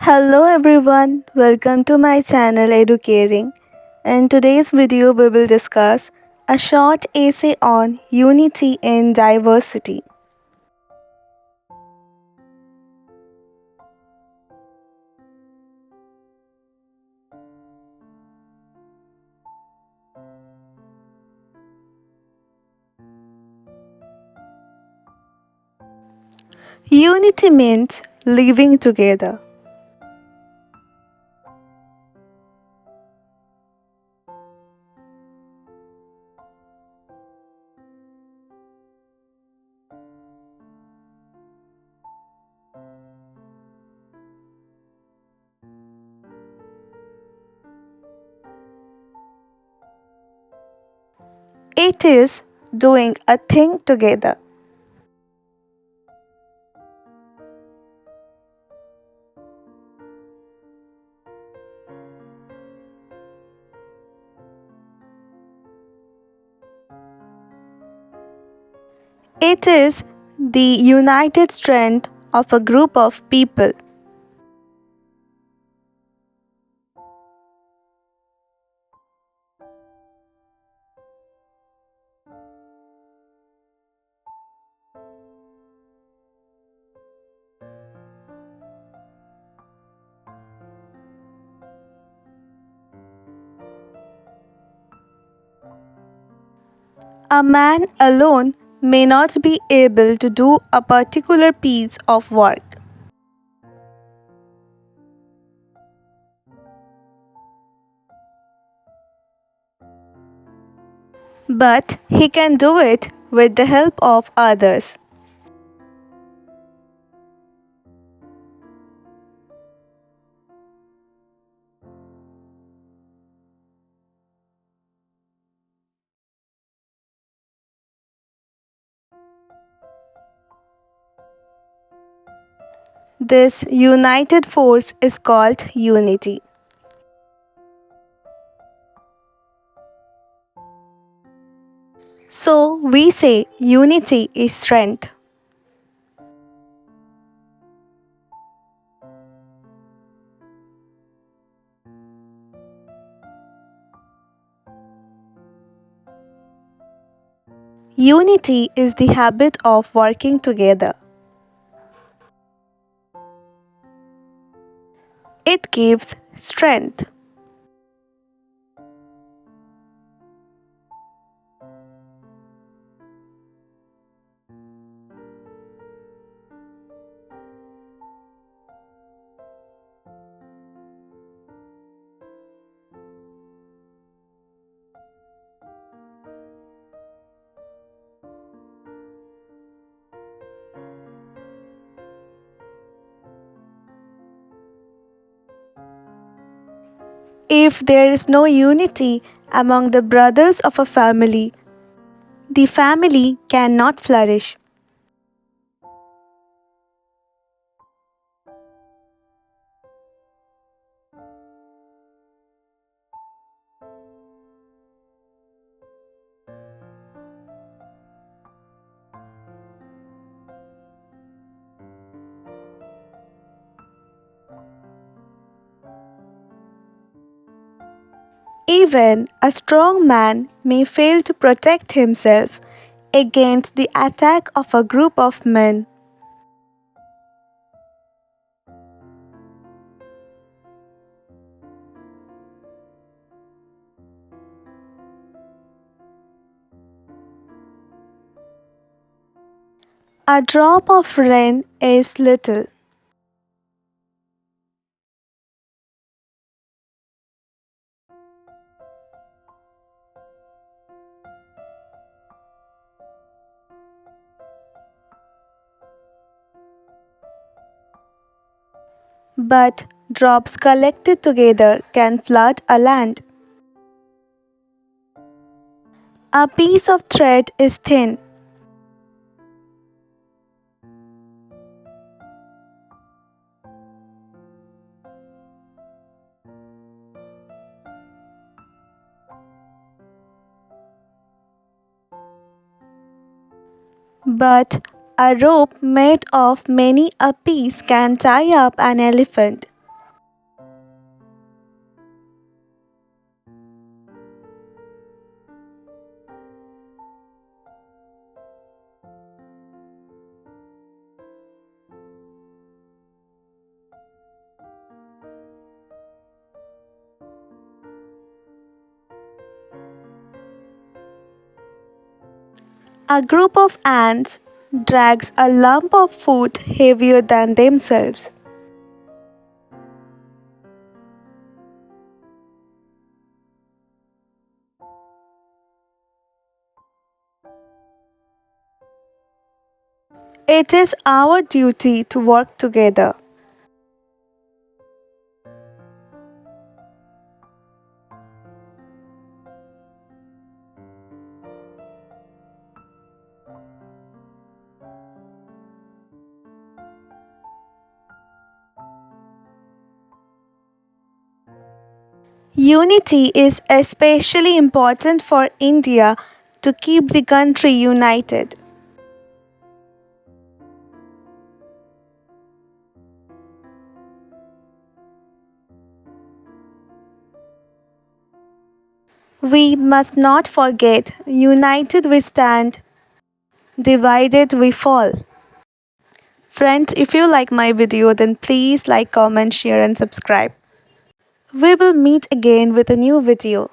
Hello everyone, welcome to my channel Educaring. In today's video we will discuss a short essay on unity in diversity. Unity means living together. It is doing a thing together. It is the united strength of a group of people. A man alone may not be able to do a particular piece of work, but he can do it with the help of others. This united force is called unity. So we say unity is strength. Unity is the habit of working together. It gives strength. If there is no unity among the brothers of a family, the family cannot flourish. Even a strong man may fail to protect himself against the attack of a group of men. A drop of rain is little, but drops collected together can flood a land. A piece of thread is thin, but a rope made of many a piece can tie up an elephant. A group of ants drags a lump of food heavier than themselves. It is our duty to work together. Unity is especially important for India to keep the country united. We must not forget, united we stand, divided we fall. Friends, if you like my video, then please like, comment, share and subscribe. We will meet again with a new video.